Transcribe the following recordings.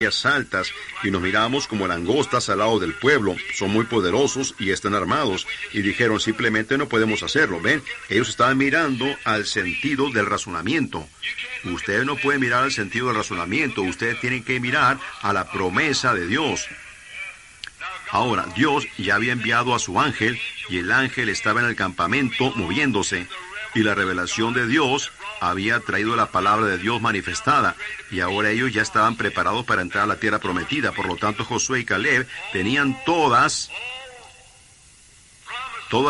altas y nos miramos como langostas al lado del pueblo. Son muy poderosos y están armados. Y dijeron, simplemente no podemos hacerlo. ¿Ven? Ellos estaban mirando al sentido del razonamiento. Ustedes no pueden mirar al sentido del razonamiento. Ustedes tienen que mirar a la promesa de Dios. Ahora, Dios ya había enviado a su ángel y el ángel estaba en el campamento moviéndose. Y la revelación de Dios había traído la palabra de Dios manifestada, y ahora ellos ya estaban preparados para entrar a la tierra prometida. Por lo tanto, Josué y Caleb tenían todas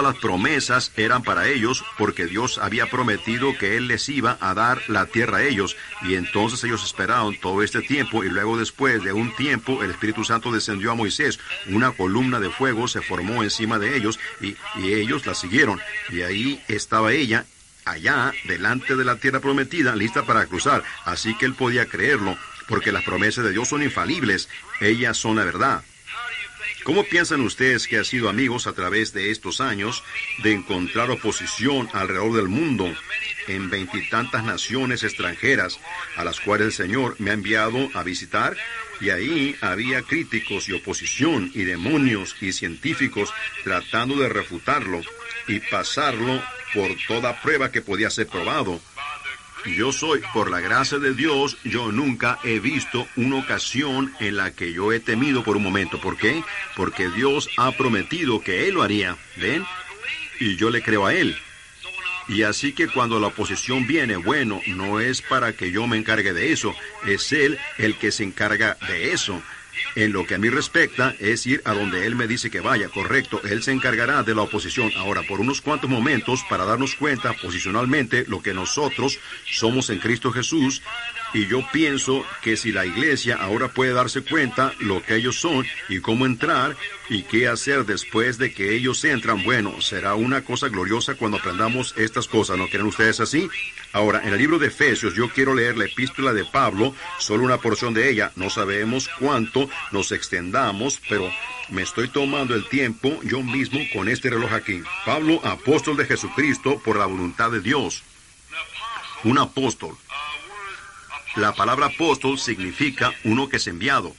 las promesas eran para ellos, porque Dios había prometido que Él les iba a dar la tierra a ellos, y entonces ellos esperaron todo este tiempo, y luego después de un tiempo, el Espíritu Santo descendió a Moisés, una columna de fuego se formó encima de ellos, y ellos la siguieron, y ahí estaba ella, allá, delante de la tierra prometida, lista para cruzar. Así que él podía creerlo, porque las promesas de Dios son infalibles. Ellas son la verdad. ¿Cómo piensan ustedes que ha sido, amigos, a través de estos años, de encontrar oposición alrededor del mundo, en 20 y tantas naciones extranjeras, a las cuales el Señor me ha enviado a visitar? Y ahí había críticos y oposición, y demonios y científicos tratando de refutarlo y pasarlo por toda prueba que podía ser probado. Yo soy, por la gracia de Dios, yo nunca he visto una ocasión en la que yo he temido por un momento. ¿Por qué? Porque Dios ha prometido que Él lo haría. ¿Ven? Y yo le creo a Él. Y así que cuando la oposición viene, bueno, no es para que yo me encargue de eso. Es Él el que se encarga de eso. En lo que a mí respecta, es ir a donde Él me dice que vaya, correcto. Él se encargará de la oposición. Ahora, por unos cuantos momentos, para darnos cuenta posicionalmente lo que nosotros somos en Cristo Jesús, y yo pienso que si la iglesia ahora puede darse cuenta lo que ellos son y cómo entrar y qué hacer después de que ellos entran, bueno, será una cosa gloriosa cuando aprendamos estas cosas. ¿No creen ustedes así? Ahora, en el libro de Efesios, yo quiero leer la epístola de Pablo, solo una porción de ella. No sabemos cuánto nos extendamos, pero me estoy tomando el tiempo yo mismo con este reloj aquí. Pablo, apóstol de Jesucristo por la voluntad de Dios. Un apóstol. La palabra apóstol significa uno que es enviado.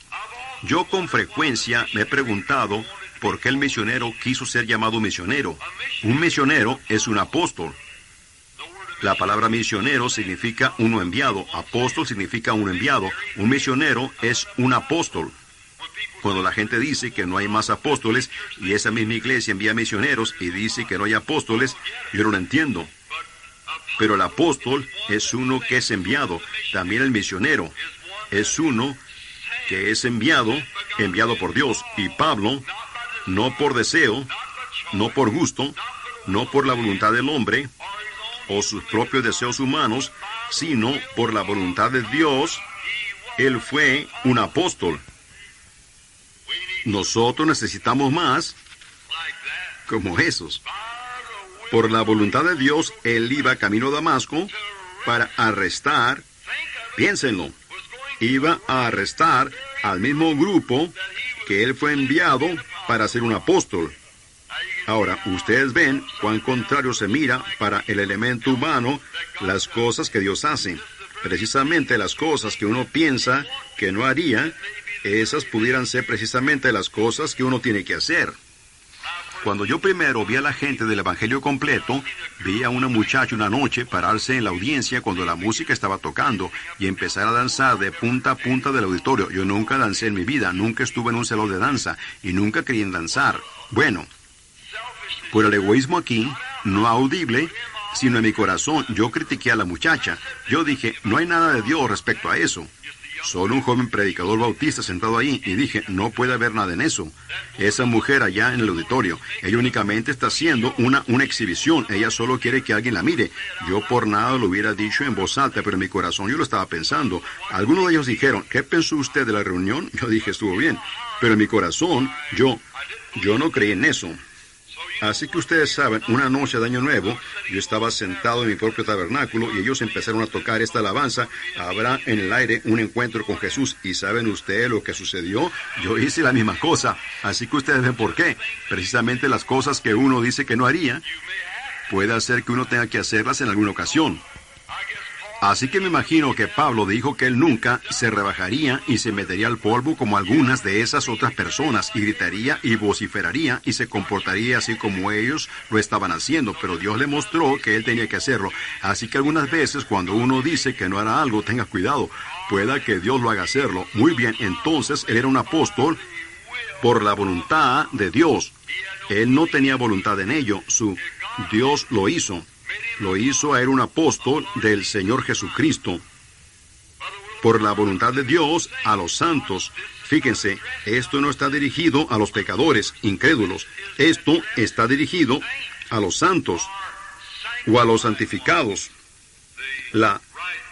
Yo con frecuencia me he preguntado por qué el misionero quiso ser llamado misionero. Un misionero es un apóstol. La palabra misionero significa uno enviado. Apóstol significa uno enviado. Un misionero es un apóstol. Cuando la gente dice que no hay más apóstoles y esa misma iglesia envía misioneros y dice que no hay apóstoles, yo no lo entiendo. Pero el apóstol es uno que es enviado. También el misionero es uno que es enviado por Dios. Y Pablo, no por deseo, no por gusto, no por la voluntad del hombre o sus propios deseos humanos, sino por la voluntad de Dios, él fue un apóstol. Nosotros necesitamos más como esos. Por la voluntad de Dios, él iba camino a Damasco para arrestar, piénsenlo, iba a arrestar al mismo grupo que él fue enviado para ser un apóstol. Ahora, ustedes ven cuán contrario se mira para el elemento humano las cosas que Dios hace. Precisamente las cosas que uno piensa que no haría, esas pudieran ser precisamente las cosas que uno tiene que hacer. Cuando yo primero vi a la gente del Evangelio completo, vi a una muchacha una noche pararse en la audiencia cuando la música estaba tocando y empezar a danzar de punta a punta del auditorio. Yo nunca dancé en mi vida, nunca estuve en un salón de danza y nunca quería danzar. Bueno, por el egoísmo aquí, no audible, sino en mi corazón, yo critiqué a la muchacha. Yo dije, no hay nada de Dios respecto a eso. Solo un joven predicador bautista sentado ahí, y dije, no puede haber nada en eso. Esa mujer allá en el auditorio, ella únicamente está haciendo una exhibición, ella solo quiere que alguien la mire. Yo por nada lo hubiera dicho en voz alta, pero en mi corazón yo lo estaba pensando. Algunos de ellos dijeron, ¿qué pensó usted de la reunión? Yo dije, estuvo bien, pero en mi corazón, yo no creí en eso. Así que ustedes saben, una noche de Año Nuevo, yo estaba sentado en mi propio tabernáculo y ellos empezaron a tocar esta alabanza, habrá en el aire un encuentro con Jesús. ¿Y saben ustedes lo que sucedió? Yo hice la misma cosa. Así que ustedes ven por qué. Precisamente las cosas que uno dice que no haría, puede hacer que uno tenga que hacerlas en alguna ocasión. Así que me imagino que Pablo dijo que él nunca se rebajaría y se metería al polvo como algunas de esas otras personas, y gritaría y vociferaría y se comportaría así como ellos lo estaban haciendo, pero Dios le mostró que él tenía que hacerlo. Así que algunas veces cuando uno dice que no hará algo, tenga cuidado, pueda que Dios lo haga hacerlo. Muy bien, entonces él era un apóstol por la voluntad de Dios. Él no tenía voluntad en ello, Dios lo hizo. Lo hizo a él un apóstol del Señor Jesucristo. Por la voluntad de Dios a los santos. Fíjense, esto no está dirigido a los pecadores, incrédulos. Esto está dirigido a los santos o a los santificados.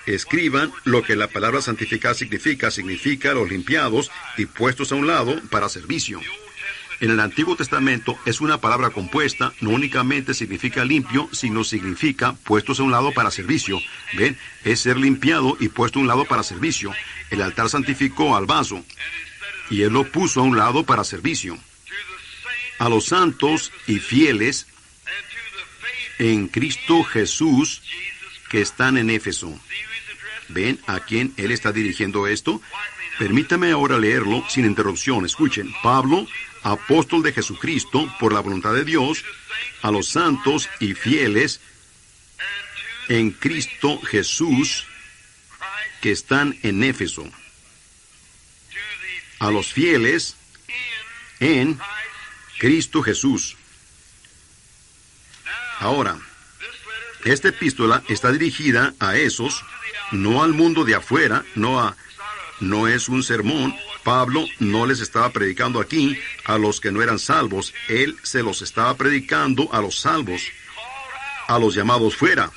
Escriban lo que la palabra santificar significa los limpiados y puestos a un lado para servicio. En el Antiguo Testamento es una palabra compuesta, no únicamente significa limpio, sino significa puestos a un lado para servicio. ¿Ven? Es ser limpiado y puesto a un lado para servicio. El altar santificó al vaso, y él lo puso a un lado para servicio. A los santos y fieles en Cristo Jesús que están en Éfeso. ¿Ven a quién él está dirigiendo esto? Permítame ahora leerlo sin interrupción. Escuchen, Pablo, apóstol de Jesucristo, por la voluntad de Dios, a los santos y fieles en Cristo Jesús que están en Éfeso. A los fieles en Cristo Jesús. Ahora, esta epístola está dirigida a esos, no al mundo de afuera, no es un sermón. Pablo no les estaba predicando aquí a los que no eran salvos. Él se los estaba predicando a los salvos, a los llamados fuera,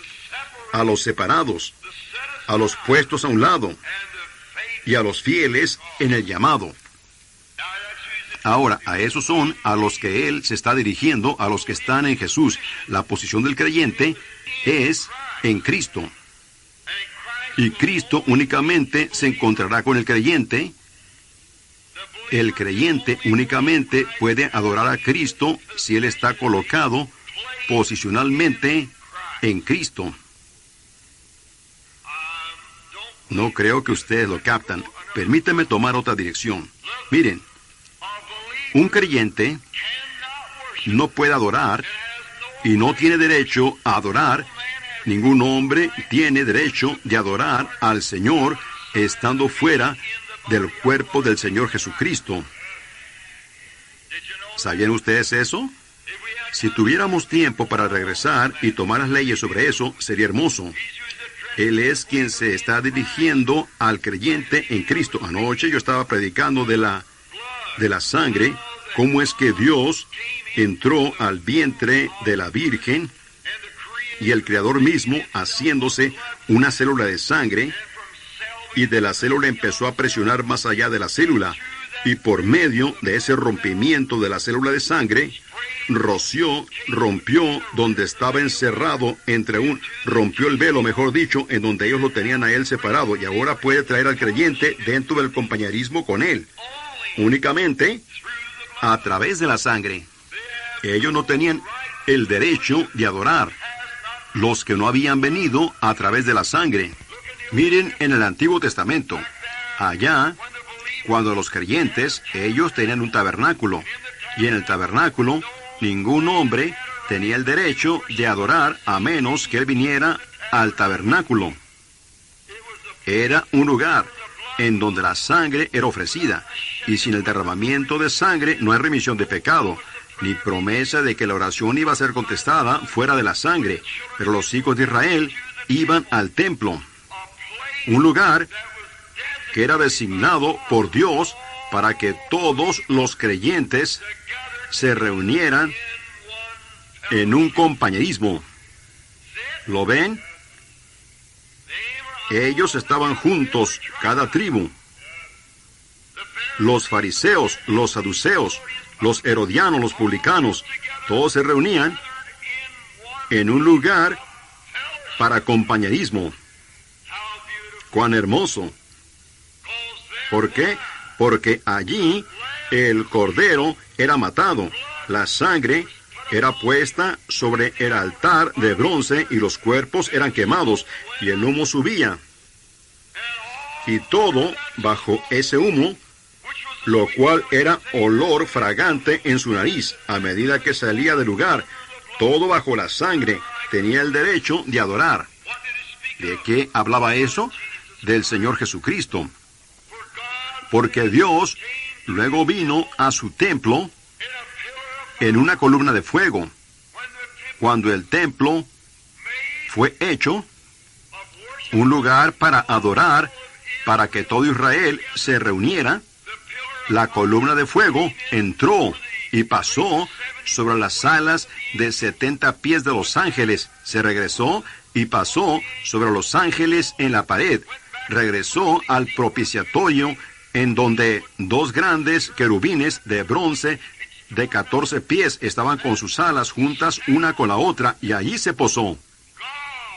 a los separados, a los puestos a un lado y a los fieles en el llamado. Ahora, a esos son a los que él se está dirigiendo, a los que están en Jesús. La posición del creyente es en Cristo. Y Cristo únicamente se encontrará con el creyente. El creyente únicamente puede adorar a Cristo si él está colocado posicionalmente en Cristo. No creo que ustedes lo captan. Permítanme tomar otra dirección. Miren, un creyente no puede adorar y no tiene derecho a adorar. Ningún hombre tiene derecho de adorar al Señor estando fuera del cuerpo del Señor Jesucristo. ¿Sabían ustedes eso? Si tuviéramos tiempo para regresar y tomar las leyes sobre eso, sería hermoso. Él es quien se está dirigiendo al creyente en Cristo. Anoche yo estaba predicando de la sangre, cómo es que Dios entró al vientre de la Virgen y el Creador mismo haciéndose una célula de sangre, y de la célula empezó a presionar más allá de la célula, y por medio de ese rompimiento de la célula de sangre, rompió donde estaba encerrado rompió el velo, mejor dicho, en donde ellos lo tenían a él separado, y ahora puede traer al creyente dentro del compañerismo con él, únicamente a través de la sangre. Ellos no tenían el derecho de adorar, los que no habían venido a través de la sangre. Miren en el Antiguo Testamento, allá, cuando los creyentes, ellos tenían un tabernáculo, y en el tabernáculo ningún hombre tenía el derecho de adorar a menos que él viniera al tabernáculo. Era un lugar en donde la sangre era ofrecida, y sin el derramamiento de sangre no hay remisión de pecado, ni promesa de que la oración iba a ser contestada fuera de la sangre. Pero los hijos de Israel iban al templo, un lugar que era designado por Dios para que todos los creyentes se reunieran en un compañerismo. ¿Lo ven? Ellos estaban juntos, cada tribu. Los fariseos, los saduceos, los herodianos, los publicanos, todos se reunían en un lugar para compañerismo. ¡Cuán hermoso! ¿Por qué? Porque allí el cordero era matado, la sangre era puesta sobre el altar de bronce, y los cuerpos eran quemados, y el humo subía. Y todo bajo ese humo, lo cual era olor fragante en su nariz, a medida que salía del lugar, todo bajo la sangre, tenía el derecho de adorar. ¿De qué hablaba eso? Del Señor Jesucristo. Porque Dios luego vino a su templo en una columna de fuego. Cuando el templo fue hecho un lugar para adorar, para que todo Israel se reuniera, la columna de fuego entró y pasó sobre las alas de 70 pies de los ángeles. Se regresó y pasó sobre los ángeles en la pared. Regresó al propiciatorio, en donde 2 grandes querubines de bronce de 14 pies estaban con sus alas juntas una con la otra, y allí se posó.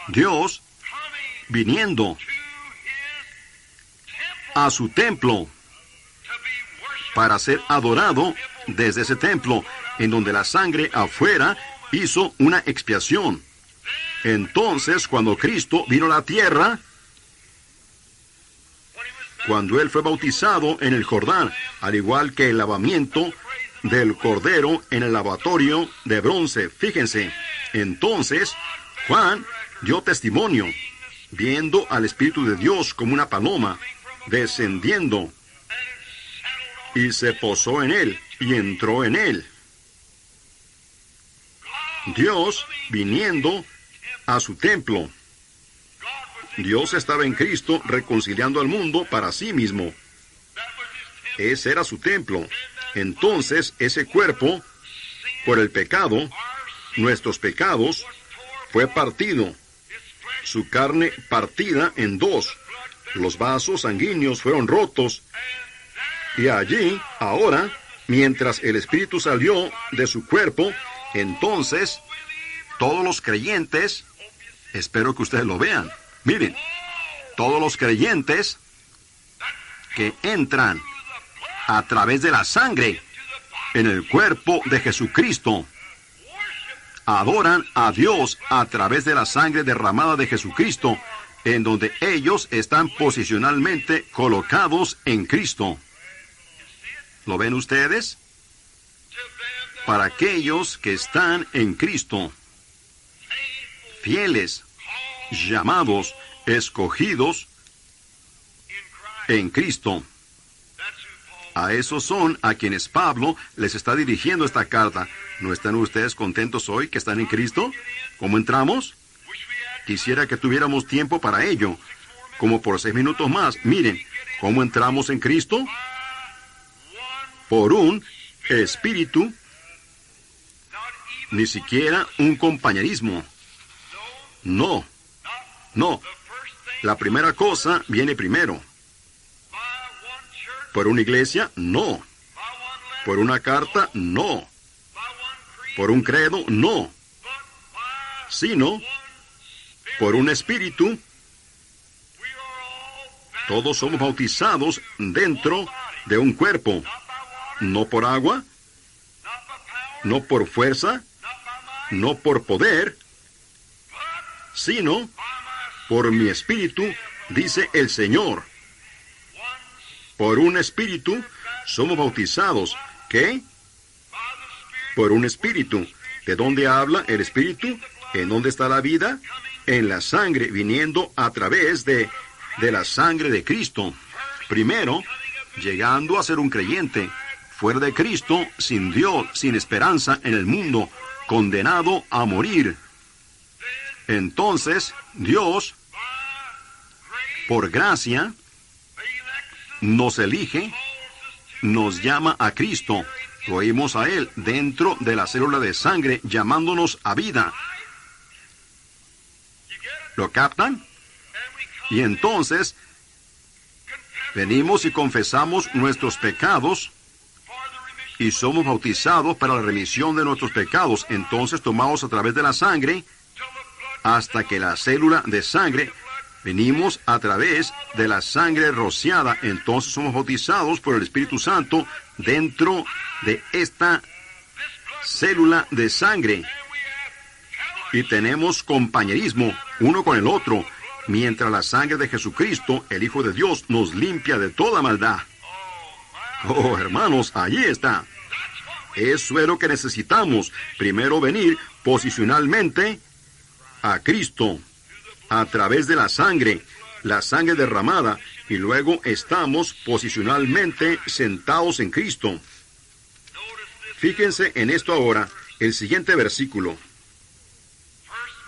Dios viniendo a su templo para ser adorado desde ese templo, en donde la sangre afuera hizo una expiación. Entonces, cuando Cristo vino a la tierra, cuando Él fue bautizado en el Jordán, al igual que el lavamiento del Cordero en el lavatorio de bronce, fíjense, entonces Juan dio testimonio, viendo al Espíritu de Dios como una paloma, descendiendo, y se posó en él, y entró en él. Dios viniendo a su templo. Dios estaba en Cristo reconciliando al mundo para sí mismo. Ese era su templo. Entonces, ese cuerpo, por el pecado, nuestros pecados, fue partido. Su carne partida en 2. Los vasos sanguíneos fueron rotos. Y allí, ahora, mientras el Espíritu salió de su cuerpo, entonces, todos los creyentes, espero que ustedes lo vean, miren, todos los creyentes que entran a través de la sangre en el cuerpo de Jesucristo, adoran a Dios a través de la sangre derramada de Jesucristo, en donde ellos están posicionalmente colocados en Cristo. ¿Lo ven ustedes? Para aquellos que están en Cristo, fieles, llamados, escogidos en Cristo. A esos son a quienes Pablo les está dirigiendo esta carta. ¿No están ustedes contentos hoy que están en Cristo? ¿Cómo entramos? Quisiera que tuviéramos tiempo para ello, como por 6 minutos más. Miren, ¿cómo entramos en Cristo? Por un espíritu, ni siquiera un compañerismo. No, no. La primera cosa viene primero. Por una iglesia, no. Por una carta, no. Por un credo, no. Sino, por un espíritu, todos somos bautizados dentro de un cuerpo. No por agua, no por fuerza, no por poder, sino por mi espíritu, dice el Señor. Por un espíritu somos bautizados. ¿Qué? Por un espíritu. ¿De dónde habla el espíritu? ¿En dónde está la vida? En la sangre, viniendo a través de la sangre de Cristo. Primero, llegando a ser un creyente. Fuera de Cristo, sin Dios, sin esperanza en el mundo, condenado a morir. Entonces, Dios, por gracia, nos elige, nos llama a Cristo, lo oímos a Él dentro de la célula de sangre, llamándonos a vida. ¿Lo captan? Y entonces, venimos y confesamos nuestros pecados, y somos bautizados para la remisión de nuestros pecados. Entonces tomamos a través de la sangre, hasta que la célula de sangre, venimos a través de la sangre rociada. Entonces somos bautizados por el Espíritu Santo dentro de esta célula de sangre. Y tenemos compañerismo uno con el otro, mientras la sangre de Jesucristo, el Hijo de Dios, nos limpia de toda maldad. Oh, hermanos, allí está. Eso es lo que necesitamos. Primero venir posicionalmente a Cristo, a través de la sangre derramada, y luego estamos posicionalmente sentados en Cristo. Fíjense en esto ahora, el siguiente versículo.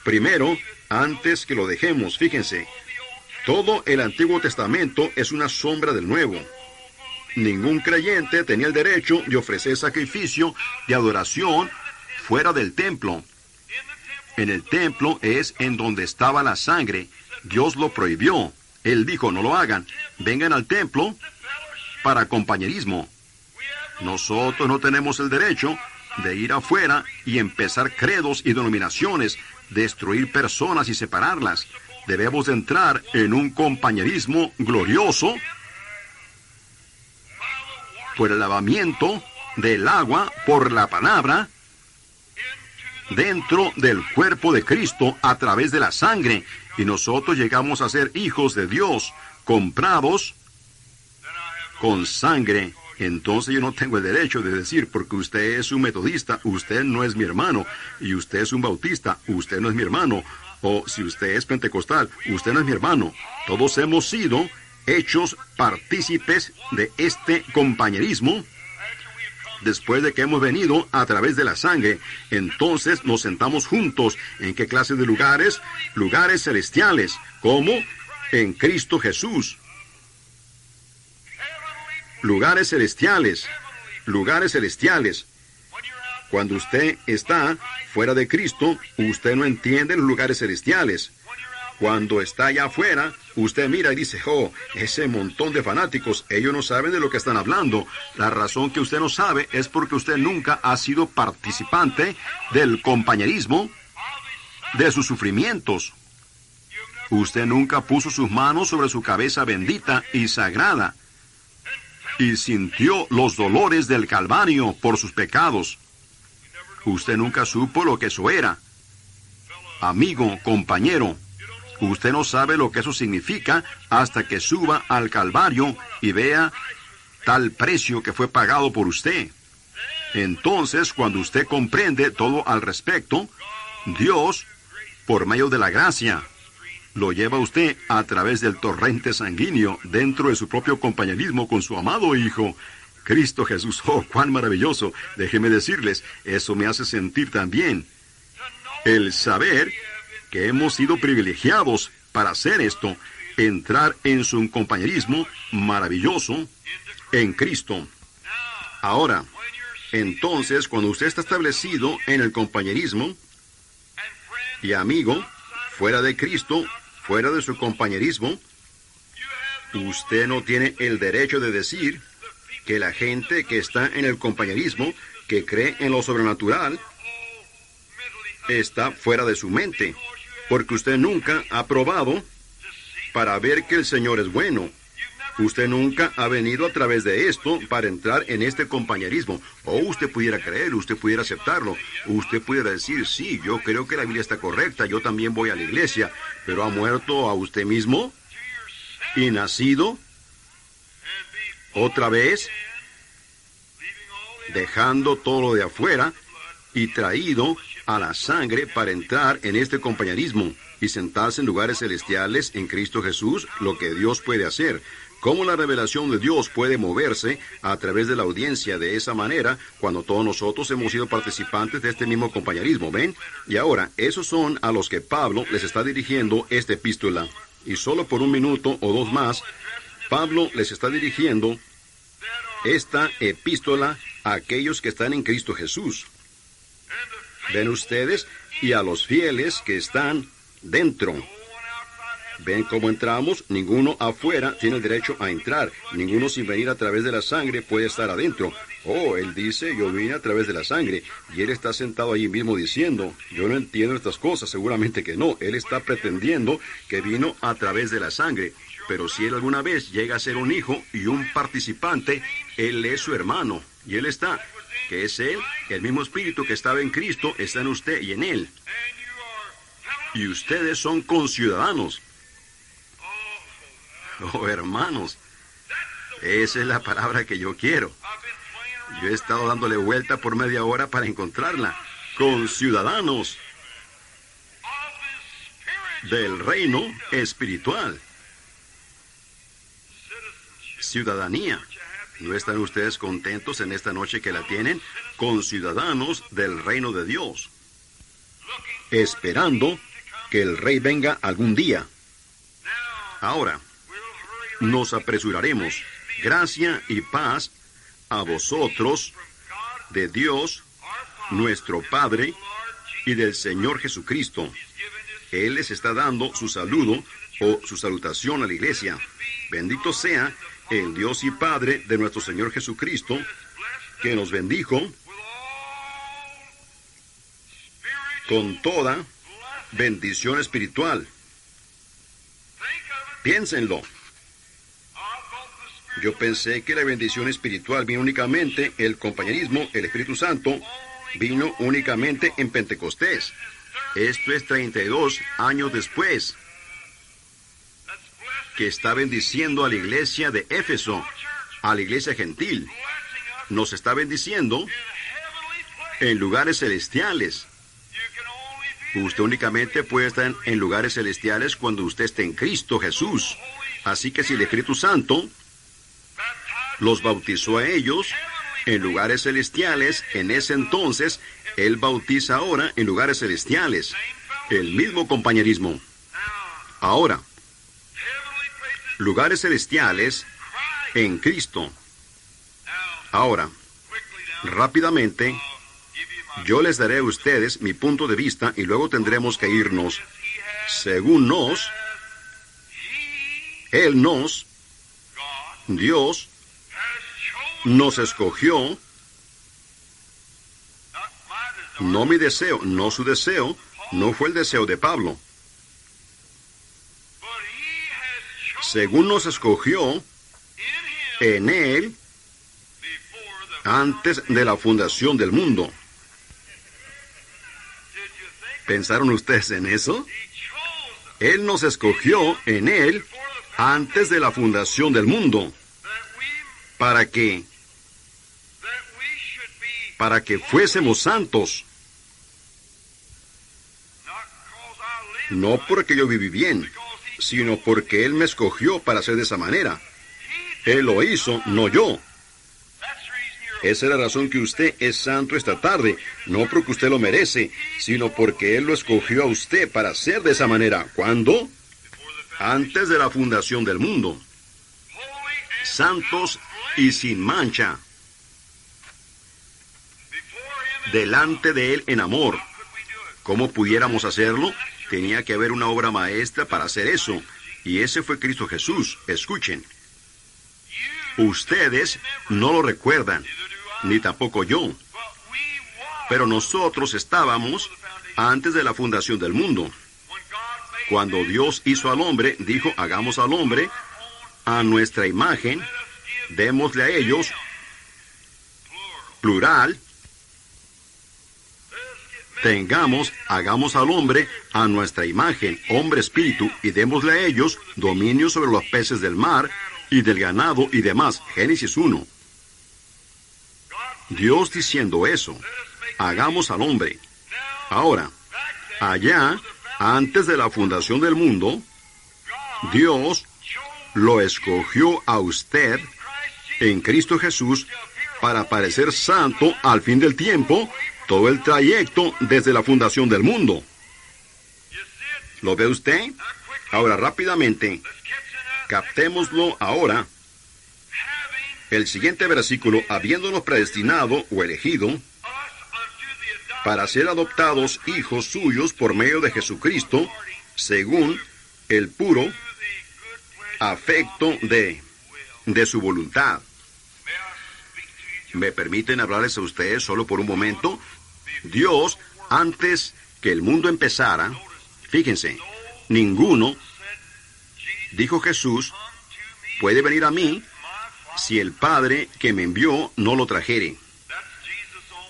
Primero, antes que lo dejemos, fíjense, todo el Antiguo Testamento es una sombra del Nuevo. Ningún creyente tenía el derecho de ofrecer sacrificio de adoración fuera del templo. En el templo es en donde estaba la sangre. Dios lo prohibió. Él dijo, no lo hagan. Vengan al templo para compañerismo. Nosotros no tenemos el derecho de ir afuera y empezar credos y denominaciones, destruir personas y separarlas. Debemos de entrar en un compañerismo glorioso por el lavamiento del agua, por la palabra, dentro del cuerpo de Cristo a través de la sangre. Y nosotros llegamos a ser hijos de Dios, comprados con sangre. Entonces yo no tengo el derecho de decir, porque usted es un metodista, usted no es mi hermano, y usted es un bautista, usted no es mi hermano, o si usted es pentecostal, usted no es mi hermano. Todos hemos sido hechos partícipes de este compañerismo después de que hemos venido a través de la sangre. Entonces nos sentamos juntos. ¿En qué clase de lugares? Lugares celestiales, como en Cristo Jesús. Lugares celestiales, lugares celestiales. Cuando usted está fuera de Cristo, usted no entiende los lugares celestiales. Cuando está allá afuera, usted mira y dice, oh, ese montón de fanáticos, ellos no saben de lo que están hablando. La razón que usted no sabe es porque usted nunca ha sido participante del compañerismo de sus sufrimientos. Usted nunca puso sus manos sobre su cabeza bendita y sagrada y sintió los dolores del Calvario por sus pecados. Usted nunca supo lo que eso era. Amigo, compañero, usted no sabe lo que eso significa hasta que suba al Calvario y vea tal precio que fue pagado por usted. Entonces, cuando usted comprende todo al respecto, Dios, por medio de la gracia, lo lleva a usted a través del torrente sanguíneo dentro de su propio compañerismo con su amado Hijo, Cristo Jesús. ¡Oh, cuán maravilloso! Déjenme decirles, eso me hace sentir también el saber que hemos sido privilegiados para hacer esto, entrar en su compañerismo maravilloso en Cristo. Ahora, entonces, cuando usted está establecido en el compañerismo y amigo, fuera de Cristo, fuera de su compañerismo, usted no tiene el derecho de decir que la gente que está en el compañerismo, que cree en lo sobrenatural, está fuera de su mente, porque usted nunca ha probado para ver que el Señor es bueno. Usted nunca ha venido a través de esto para entrar en este compañerismo. O usted pudiera creer, usted pudiera aceptarlo. Usted pudiera decir, sí, yo creo que la Biblia está correcta, yo también voy a la iglesia. Pero ha muerto a usted mismo y nacido otra vez, dejando todo lo de afuera y traído a la sangre para entrar en este compañerismo y sentarse en lugares celestiales en Cristo Jesús, lo que Dios puede hacer. Cómo la revelación de Dios puede moverse a través de la audiencia de esa manera cuando todos nosotros hemos sido participantes de este mismo compañerismo, ¿ven? Y ahora, esos son a los que Pablo les está dirigiendo esta epístola. Y solo por un minuto o dos más, Pablo les está dirigiendo esta epístola a aquellos que están en Cristo Jesús. ¿Ven ustedes? Y a los fieles que están dentro. ¿Ven cómo entramos? Ninguno afuera tiene el derecho a entrar. Ninguno sin venir a través de la sangre puede estar adentro. Oh, él dice, yo vine a través de la sangre. Y él está sentado allí mismo diciendo, yo no entiendo estas cosas. Seguramente que no. Él está pretendiendo que vino a través de la sangre. Pero si él alguna vez llega a ser un hijo y un participante, él es su hermano. Y él está que es Él, el mismo Espíritu que estaba en Cristo, está en usted y en Él. Y ustedes son conciudadanos. Oh, hermanos, esa es la palabra que yo quiero. Yo he estado dándole vuelta por media hora para encontrarla. Conciudadanos del reino espiritual. Ciudadanía. ¿No están ustedes contentos en esta noche que la tienen? Conciudadanos del reino de Dios. Esperando que el Rey venga algún día. Ahora, nos apresuraremos. Gracia y paz a vosotros, de Dios, nuestro Padre, y del Señor Jesucristo. Él les está dando su saludo o su salutación a la iglesia. Bendito sea el Dios y Padre de nuestro Señor Jesucristo, que nos bendijo con toda bendición espiritual. Piénsenlo. Yo pensé que la bendición espiritual vino únicamente, el compañerismo, el Espíritu Santo, vino únicamente en Pentecostés. Esto es 32 años después, que está bendiciendo a la iglesia de Éfeso, a la iglesia gentil. Nos está bendiciendo en lugares celestiales. Usted únicamente puede estar en lugares celestiales cuando usted esté en Cristo Jesús. Así que si el Espíritu Santo los bautizó a ellos en lugares celestiales, en ese entonces, Él bautiza ahora en lugares celestiales. El mismo compañerismo. Ahora, lugares celestiales en Cristo. Ahora, rápidamente, yo les daré a ustedes mi punto de vista y luego tendremos que irnos. Según Dios nos escogió, no mi deseo, no su deseo, no fue el deseo de Pablo. Según nos escogió en Él antes de la fundación del mundo. ¿Pensaron ustedes en eso? Él nos escogió en Él antes de la fundación del mundo. ¿Para qué? Para que fuésemos santos. No porque yo viví bien, sino porque Él me escogió para ser de esa manera. Él lo hizo, no yo. Esa es la razón que usted es santo esta tarde, no porque usted lo merece, sino porque Él lo escogió a usted para ser de esa manera. ¿Cuándo? Antes de la fundación del mundo. Santos y sin mancha. Delante de Él en amor. ¿Cómo pudiéramos hacerlo? Tenía que haber una obra maestra para hacer eso. Y ese fue Cristo Jesús. Escuchen. Ustedes no lo recuerdan, ni tampoco yo. Pero nosotros estábamos antes de la fundación del mundo. Cuando Dios hizo al hombre, dijo, hagamos al hombre a nuestra imagen, démosle a ellos, plural, hagamos al hombre a nuestra imagen, hombre espíritu, y démosle a ellos dominio sobre los peces del mar, y del ganado y demás. Génesis 1. Dios diciendo eso, hagamos al hombre. Ahora, allá, antes de la fundación del mundo, Dios lo escogió a usted en Cristo Jesús para parecer santo al fin del tiempo, todo el trayecto desde la fundación del mundo. ¿Lo ve usted? Ahora, rápidamente, captémoslo ahora. El siguiente versículo, habiéndonos predestinado o elegido para ser adoptados hijos suyos por medio de Jesucristo, según el puro afecto de su voluntad. ¿Me permiten hablarles a ustedes solo por un momento? Dios, antes que el mundo empezara, fíjense, ninguno, dijo Jesús, puede venir a mí si el Padre que me envió no lo trajere.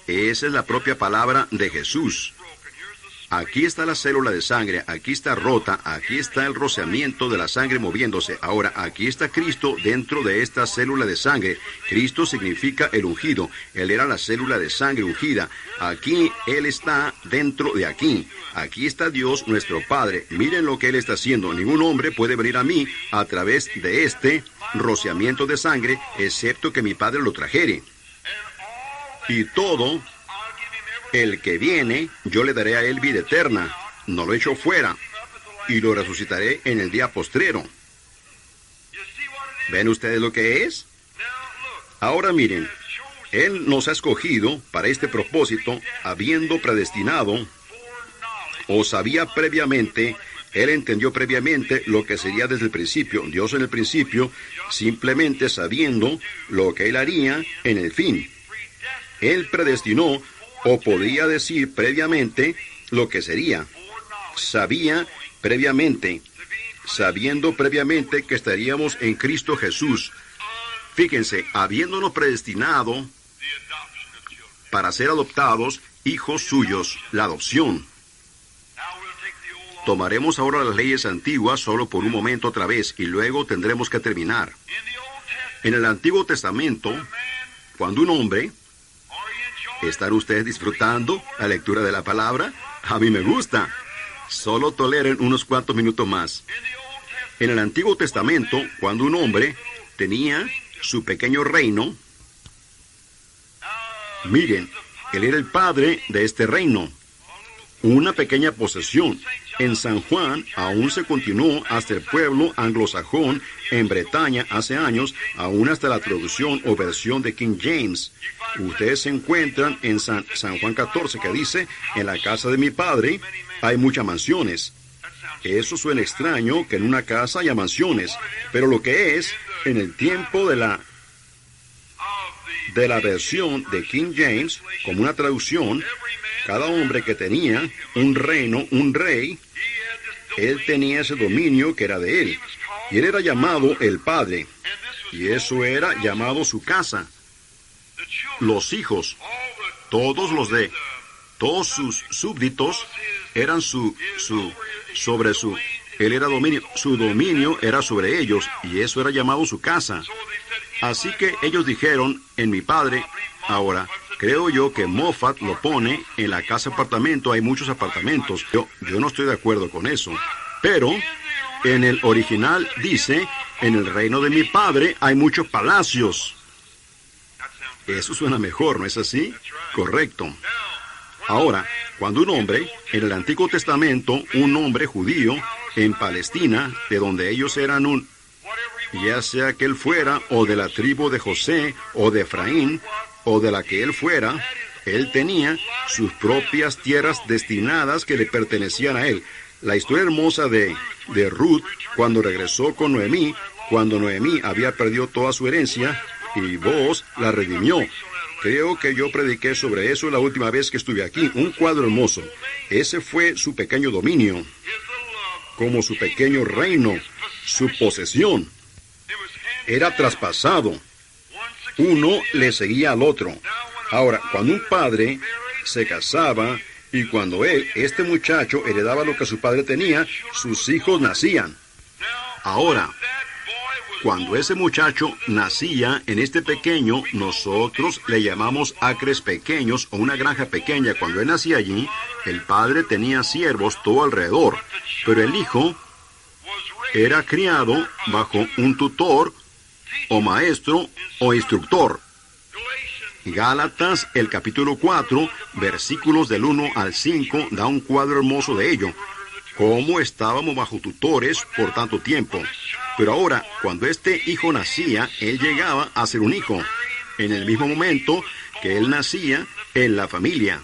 Esa es la propia palabra de Jesús. Aquí está la célula de sangre, aquí está rota, aquí está el rociamiento de la sangre moviéndose. Ahora, aquí está Cristo dentro de esta célula de sangre. Cristo significa el ungido. Él era la célula de sangre ungida. Aquí Él está dentro de aquí. Aquí está Dios, nuestro Padre. Miren lo que Él está haciendo. Ningún hombre puede venir a mí a través de este rociamiento de sangre, excepto que mi Padre lo trajere. Y todo el que viene, yo le daré a él vida eterna, no lo echo fuera, y lo resucitaré en el día postrero. ¿Ven ustedes lo que es? Ahora miren, Él nos ha escogido para este propósito, habiendo predestinado, o sabía previamente, Él entendió previamente lo que sería desde el principio. Dios en el principio, simplemente sabiendo lo que Él haría en el fin. Él predestinó, o podría decir previamente, lo que sería. Sabía previamente, sabiendo previamente que estaríamos en Cristo Jesús. Fíjense, habiéndonos predestinado para ser adoptados, hijos suyos, la adopción. Tomaremos ahora las leyes antiguas solo por un momento otra vez, y luego tendremos que terminar. En el Antiguo Testamento, cuando un hombre... ¿Están ustedes disfrutando la lectura de la palabra? A mí me gusta. Solo toleren unos cuantos minutos más. En el Antiguo Testamento, cuando un hombre tenía su pequeño reino, miren, él era el padre de este reino. Una pequeña posesión. En San Juan aún se continuó hasta el pueblo anglosajón en Bretaña hace años, aún hasta la traducción o versión de King James. Ustedes se encuentran en San Juan 14 que dice, en la casa de mi padre hay muchas mansiones. Eso suena extraño que en una casa haya mansiones, pero lo que es, en el tiempo de la versión de King James, como una traducción, cada hombre que tenía un reino, un rey, él tenía ese dominio que era de él. Y él era llamado el Padre. Y eso era llamado su casa. Los hijos, todos sus súbditos eran él era dominio, su dominio era sobre ellos, y eso era llamado su casa. Así que ellos dijeron, en mi padre, ahora, creo yo que Moffat lo pone en la casa apartamento, hay muchos apartamentos. Yo no estoy de acuerdo con eso. Pero, en el original dice, en el reino de mi padre hay muchos palacios. Eso suena mejor, ¿no es así? Correcto. Ahora, cuando un hombre, en el Antiguo Testamento, un hombre judío, en Palestina, de donde ellos eran ya sea que él fuera, o de la tribu de José, o de Efraín, o de la que él fuera, él tenía sus propias tierras destinadas que le pertenecían a él. La historia hermosa de Ruth, cuando regresó con Noemí, cuando Noemí había perdido toda su herencia, y Boaz la redimió. Creo que yo prediqué sobre eso la última vez que estuve aquí. Un cuadro hermoso. Ese fue su pequeño dominio, como su pequeño reino, su posesión. Era traspasado. Uno le seguía al otro. Ahora, cuando un padre se casaba y cuando este muchacho, heredaba lo que su padre tenía, sus hijos nacían. Ahora, cuando ese muchacho nacía en este pequeño, nosotros le llamamos acres pequeños o una granja pequeña. Cuando él nacía allí, el padre tenía siervos todo alrededor, pero el hijo era criado bajo un tutor o maestro o instructor. Gálatas, el capítulo 4, versículos del 1 al 5, da un cuadro hermoso de ello. Cómo estábamos bajo tutores por tanto tiempo. Pero ahora, cuando este hijo nacía, él llegaba a ser un hijo, en el mismo momento que él nacía en la familia.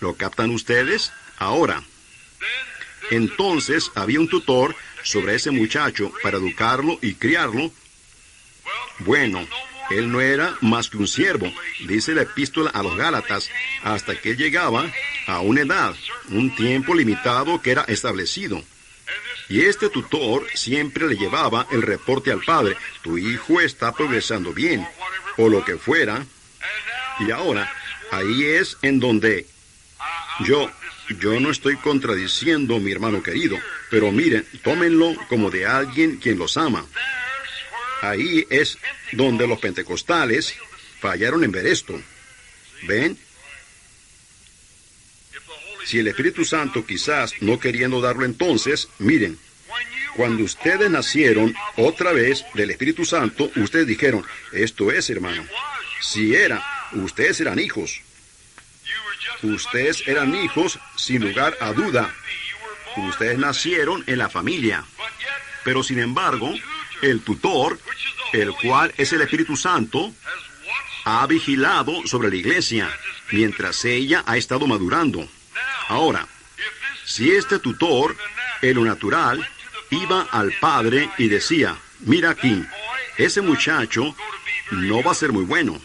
¿Lo captan ustedes? Ahora, entonces había un tutor sobre ese muchacho para educarlo y criarlo. Bueno, él no era más que un siervo, dice la epístola a los Gálatas, hasta que él llegaba a una edad, un tiempo limitado que era establecido. Y este tutor siempre le llevaba el reporte al padre: tu hijo está progresando bien, o lo que fuera. Y ahora, ahí es en donde yo no estoy contradiciendo, mi hermano querido, pero miren, tómenlo como de alguien quien los ama. Ahí es donde los pentecostales fallaron en ver esto. ¿Ven? Si el Espíritu Santo quizás no queriendo darlo entonces, miren, cuando ustedes nacieron otra vez del Espíritu Santo, ustedes dijeron, esto es, hermano, si era, ustedes eran hijos. Ustedes eran hijos sin lugar a duda. Ustedes nacieron en la familia. Pero sin embargo, el tutor, el cual es el Espíritu Santo, ha vigilado sobre la iglesia mientras ella ha estado madurando. Ahora, si este tutor, en lo natural, iba al padre y decía, mira aquí, ese muchacho no va a ser muy bueno.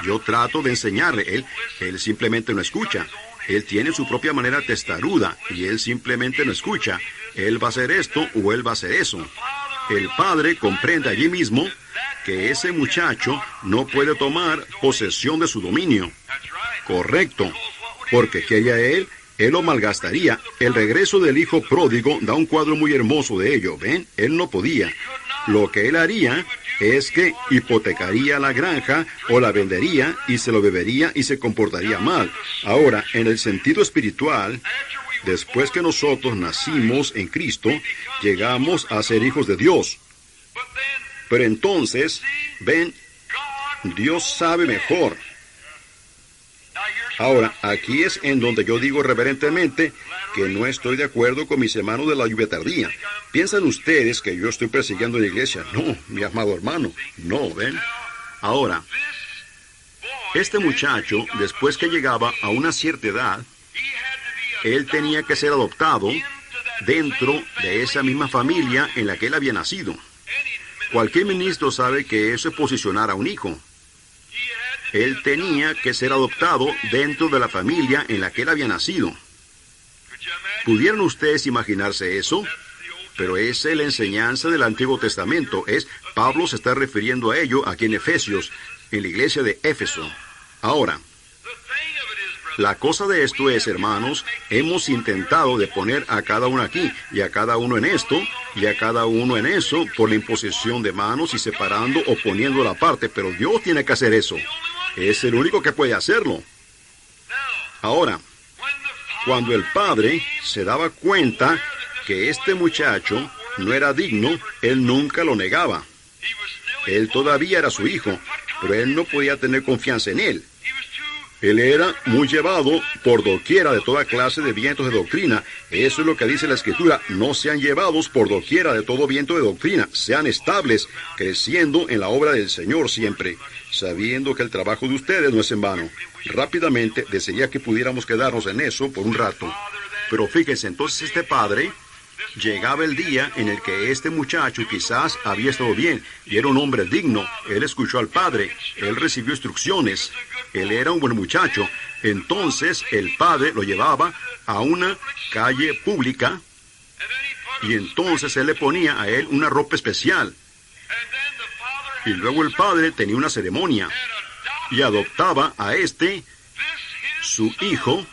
Yo trato de enseñarle, él simplemente no escucha. Él tiene su propia manera testaruda y él simplemente no escucha. Él va a hacer esto o él va a hacer eso. El padre comprende allí mismo que ese muchacho no puede tomar posesión de su dominio. Correcto, porque que haría él lo malgastaría. El regreso del hijo pródigo da un cuadro muy hermoso de ello, ¿ven? Él no podía. Lo que él haría es que hipotecaría la granja o la vendería y se lo bebería y se comportaría mal. Ahora, en el sentido espiritual, después que nosotros nacimos en Cristo, llegamos a ser hijos de Dios. Pero entonces, ven, Dios sabe mejor. Ahora, aquí es en donde yo digo reverentemente que no estoy de acuerdo con mis hermanos de la lluvia tardía. ¿Piensan ustedes que yo estoy persiguiendo la iglesia? No, mi amado hermano, no, ¿ven? Ahora, este muchacho, después que llegaba a una cierta edad, él tenía que ser adoptado dentro de esa misma familia en la que él había nacido. Cualquier ministro sabe que eso es posicionar a un hijo. Él tenía que ser adoptado dentro de la familia en la que él había nacido. ¿Pudieran ustedes imaginarse eso? Pero esa es la enseñanza del Antiguo Testamento. Pablo se está refiriendo a ello aquí en Efesios, en la iglesia de Éfeso. Ahora, la cosa de esto es, hermanos, hemos intentado de poner a cada uno aquí, y a cada uno en esto, y a cada uno en eso, por la imposición de manos y separando o poniendo la parte, pero Dios tiene que hacer eso. Es el único que puede hacerlo. Ahora, cuando el padre se daba cuenta que este muchacho no era digno, él nunca lo negaba. Él todavía era su hijo, pero él no podía tener confianza en él. Él era muy llevado por doquiera de toda clase de vientos de doctrina. Eso es lo que dice la Escritura. No sean llevados por doquiera de todo viento de doctrina. Sean estables, creciendo en la obra del Señor siempre, sabiendo que el trabajo de ustedes no es en vano. Rápidamente desearía que pudiéramos quedarnos en eso por un rato. Pero fíjense, entonces este padre, llegaba el día en el que este muchacho quizás había estado bien y era un hombre digno. Él escuchó al padre, él recibió instrucciones, él era un buen muchacho. Entonces el padre lo llevaba a una calle pública y entonces él le ponía a él una ropa especial. Y luego el padre tenía una ceremonia y adoptaba a su hijo,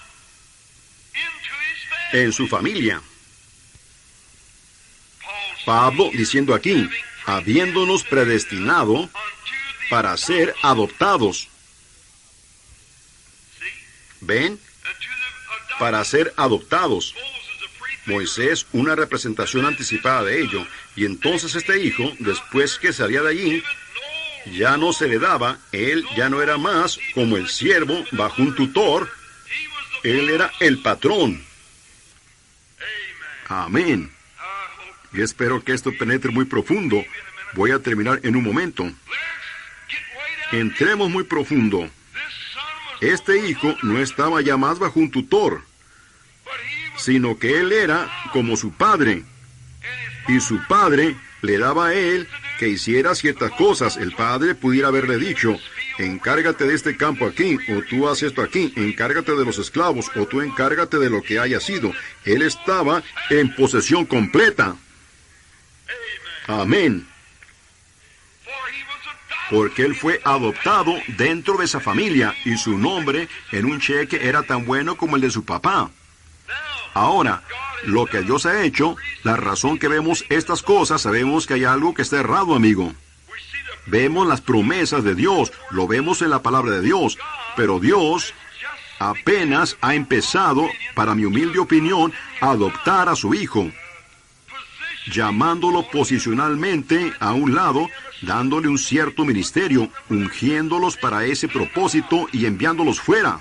en su familia. Pablo diciendo aquí, habiéndonos predestinado para ser adoptados. ¿Ven? Para ser adoptados. Moisés, una representación anticipada de ello. Y entonces este hijo, después que salía de allí, ya no se le daba, él ya no era más como el siervo bajo un tutor, él era el patrón. Amén. Y espero que esto penetre muy profundo. Voy a terminar en un momento. Entremos muy profundo. Este hijo no estaba ya más bajo un tutor, sino que él era como su padre. Y su padre le daba a él que hiciera ciertas cosas. El padre pudiera haberle dicho, encárgate de este campo aquí, o tú haces esto aquí, encárgate de los esclavos, o tú encárgate de lo que haya sido. Él estaba en posesión completa. Amén. porque él fue adoptado dentro de esa familia y su nombre en un cheque era tan bueno como el de su papá. Ahora, lo que Dios ha hecho, la razón que vemos estas cosas, sabemos que hay algo que está errado, amigo. Vemos las promesas de Dios, lo vemos en la palabra de Dios, pero Dios apenas ha empezado, para mi humilde opinión, a adoptar a su hijo, llamándolo posicionalmente a un lado, dándole un cierto ministerio, ungiéndolos para ese propósito y enviándolos fuera.